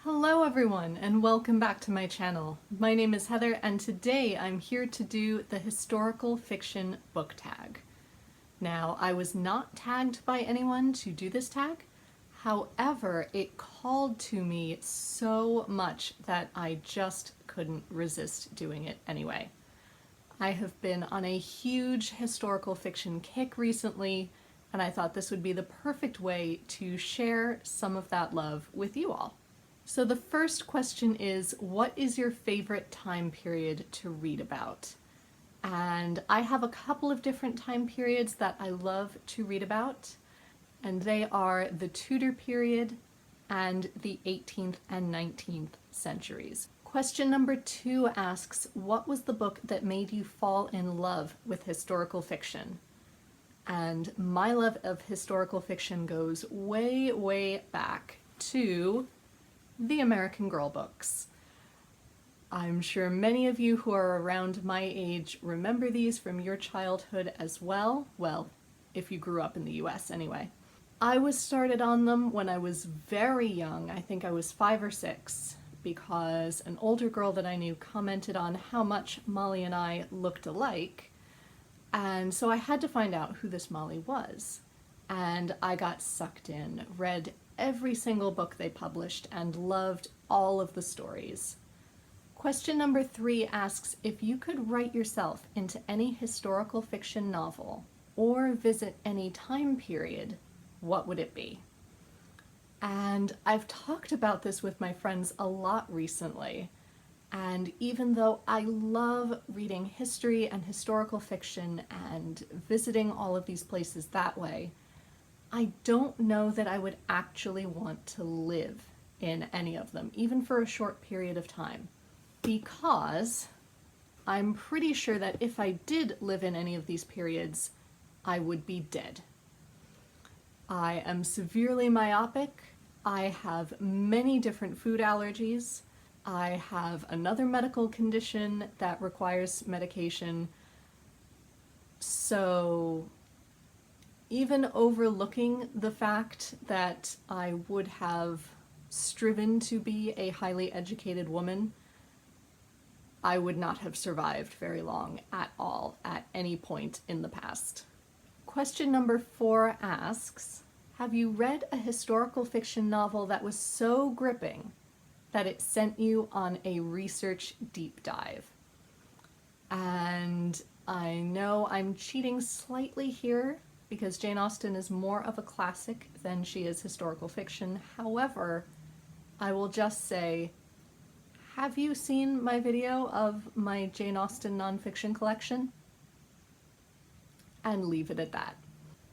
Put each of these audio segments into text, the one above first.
Hello everyone and welcome back to my channel. My name is Heather and today I'm here to do the historical fiction book tag. Now, I was not tagged by anyone to do this tag, however it called to me so much that I just couldn't resist doing it anyway. I have been on a huge historical fiction kick recently and I thought this would be the perfect way to share some of that love with you all. So the first question is, what is your favorite time period to read about? And I have a couple of different time periods that I love to read about, and they are the Tudor period and the 18th and 19th centuries. Question number 2 asks, what was the book that made you fall in love with historical fiction? And my love of historical fiction goes way, way back to the American Girl books. I'm sure many of you who are around my age remember these from your childhood as well. Well, if you grew up in the US anyway. I was started on them when I was very young. I think I was 5 or 6, because an older girl that I knew commented on how much Molly and I looked alike. And so I had to find out who this Molly was. And I got sucked in, read every single book they published, and loved all of the stories. Question number 3 asks, if you could write yourself into any historical fiction novel or visit any time period, what would it be? And I've talked about this with my friends a lot recently, and even though I love reading history and historical fiction and visiting all of these places that way, I don't know that I would actually want to live in any of them, even for a short period of time, because I'm pretty sure that if I did live in any of these periods, I would be dead. I am severely myopic, I have many different food allergies, I have another medical condition that requires medication, so even overlooking the fact that I would have striven to be a highly educated woman, I would not have survived very long at all at any point in the past. Question number 4 asks, have you read a historical fiction novel that was so gripping that it sent you on a research deep dive? And I know I'm cheating slightly here, because Jane Austen is more of a classic than she is historical fiction. However, I will just say, have you seen my video of my Jane Austen nonfiction collection? And leave it at that.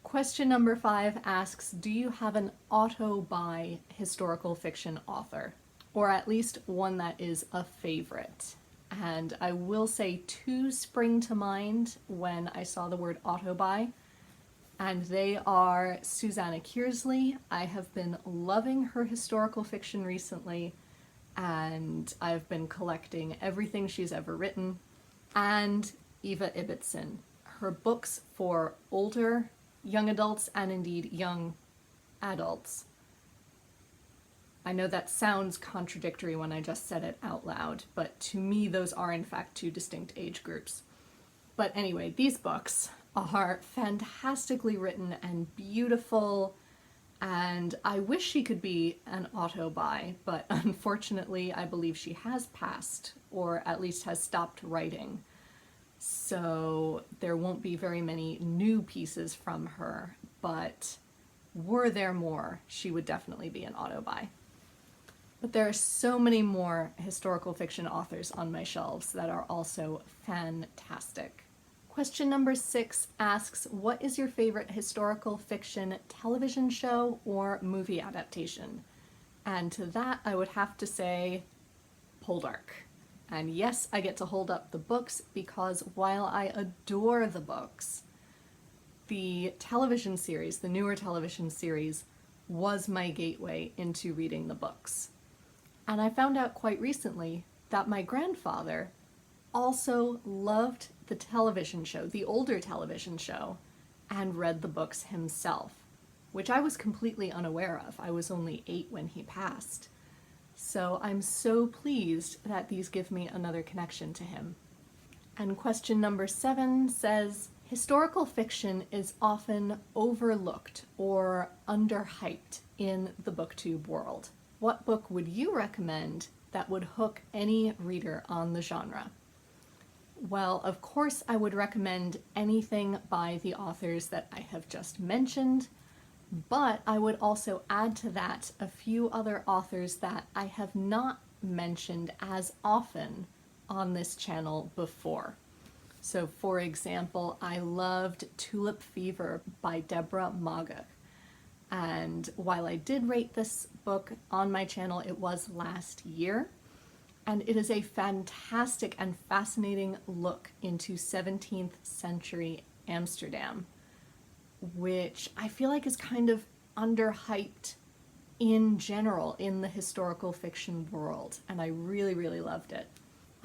Question number 5 asks, do you have an auto-buy historical fiction author? Or at least one that is a favorite? And I will say 2 spring to mind when I saw the word auto-buy. And they are Susanna Kearsley. I have been loving her historical fiction recently, and I've been collecting everything she's ever written. And Eva Ibbotson. Her books for older young adults and indeed young adults. I know that sounds contradictory when I just said it out loud, but to me those are in fact 2 distinct age groups. But anyway, these books are fantastically written and beautiful, and I wish she could be an auto-buy, but unfortunately I believe she has passed, or at least has stopped writing. So there won't be very many new pieces from her, but were there more, she would definitely be an auto-buy. But there are so many more historical fiction authors on my shelves that are also fantastic. Question number 6 asks, what is your favorite historical fiction television show or movie adaptation? And to that I would have to say Poldark. And yes, I get to hold up the books because while I adore the books, the television series, the newer television series, was my gateway into reading the books. And I found out quite recently that my grandfather also loved the television show, the older television show, and read the books himself, which I was completely unaware of. I was only 8 when he passed. So I'm so pleased that these give me another connection to him. And question number 7 says, historical fiction is often overlooked or underhyped in the BookTube world. What book would you recommend that would hook any reader on the genre? Well, of course, I would recommend anything by the authors that I have just mentioned, but I would also add to that a few other authors that I have not mentioned as often on this channel before. So for example, I loved Tulip Fever by Deborah Maguk. And while I did rate this book on my channel, it was last year. And it is a fantastic and fascinating look into 17th century Amsterdam, which I feel like is kind of underhyped in general in the historical fiction world. And I really, really loved it.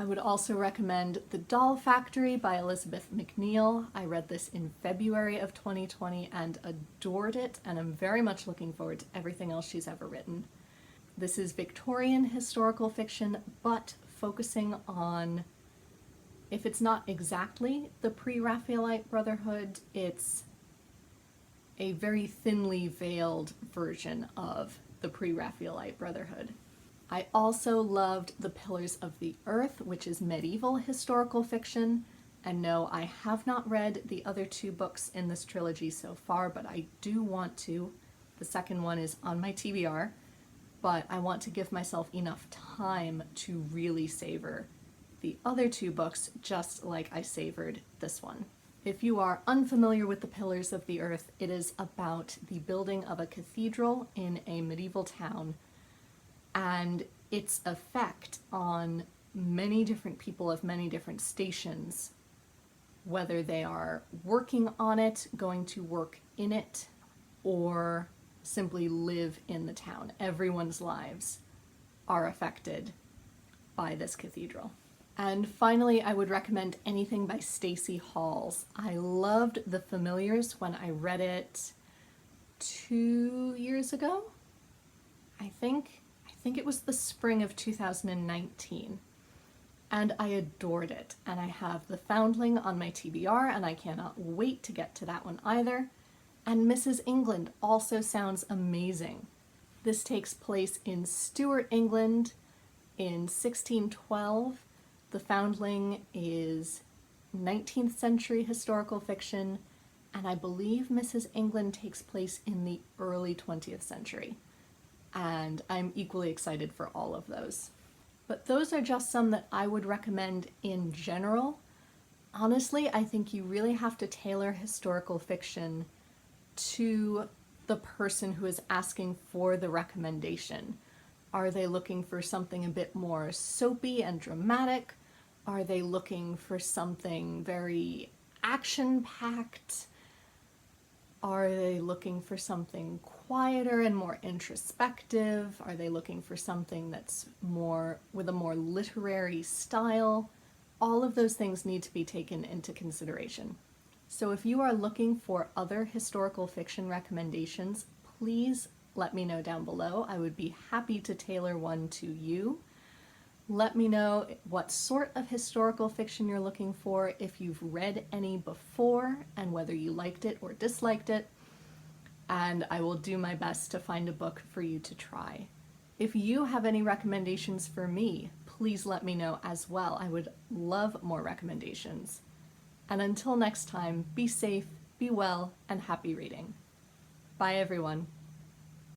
I would also recommend The Doll Factory by Elizabeth McNeil. I read this in February of 2020 and adored it, and I'm very much looking forward to everything else she's ever written. This is Victorian historical fiction, but focusing on, if it's not exactly the pre-Raphaelite Brotherhood, it's a very thinly veiled version of the pre-Raphaelite Brotherhood. I also loved The Pillars of the Earth, which is medieval historical fiction. And no, I have not read the other 2 books in this trilogy so far, but I do want to. The second one is on my TBR, but I want to give myself enough time to really savor the other 2 books, just like I savored this one. If you are unfamiliar with The Pillars of the Earth, it is about the building of a cathedral in a medieval town and its effect on many different people of many different stations, whether they are working on it, going to work in it, or simply live in the town. Everyone's lives are affected by this cathedral. And finally, I would recommend anything by Stacey Halls. I loved The Familiars when I read it 2 years ago, I think it was the spring of 2019, and I adored it. And I have The Foundling on my TBR, and I cannot wait to get to that one either. And Mrs. England also sounds amazing. This takes place in Stuart, England in 1612. The Foundling is 19th century historical fiction, and I believe Mrs. England takes place in the early 20th century. And I'm equally excited for all of those. But those are just some that I would recommend in general. Honestly, I think you really have to tailor historical fiction to the person who is asking for the recommendation. Are they looking for something a bit more soapy and dramatic? Are they looking for something very action-packed? Are they looking for something quieter and more introspective? Are they looking for something that's more with a more literary style? All of those things need to be taken into consideration. So if you are looking for other historical fiction recommendations, please let me know down below. I would be happy to tailor one to you. Let me know what sort of historical fiction you're looking for, if you've read any before, and whether you liked it or disliked it, and I will do my best to find a book for you to try. If you have any recommendations for me, please let me know as well. I would love more recommendations. And until next time, be safe, be well, and happy reading. Bye everyone.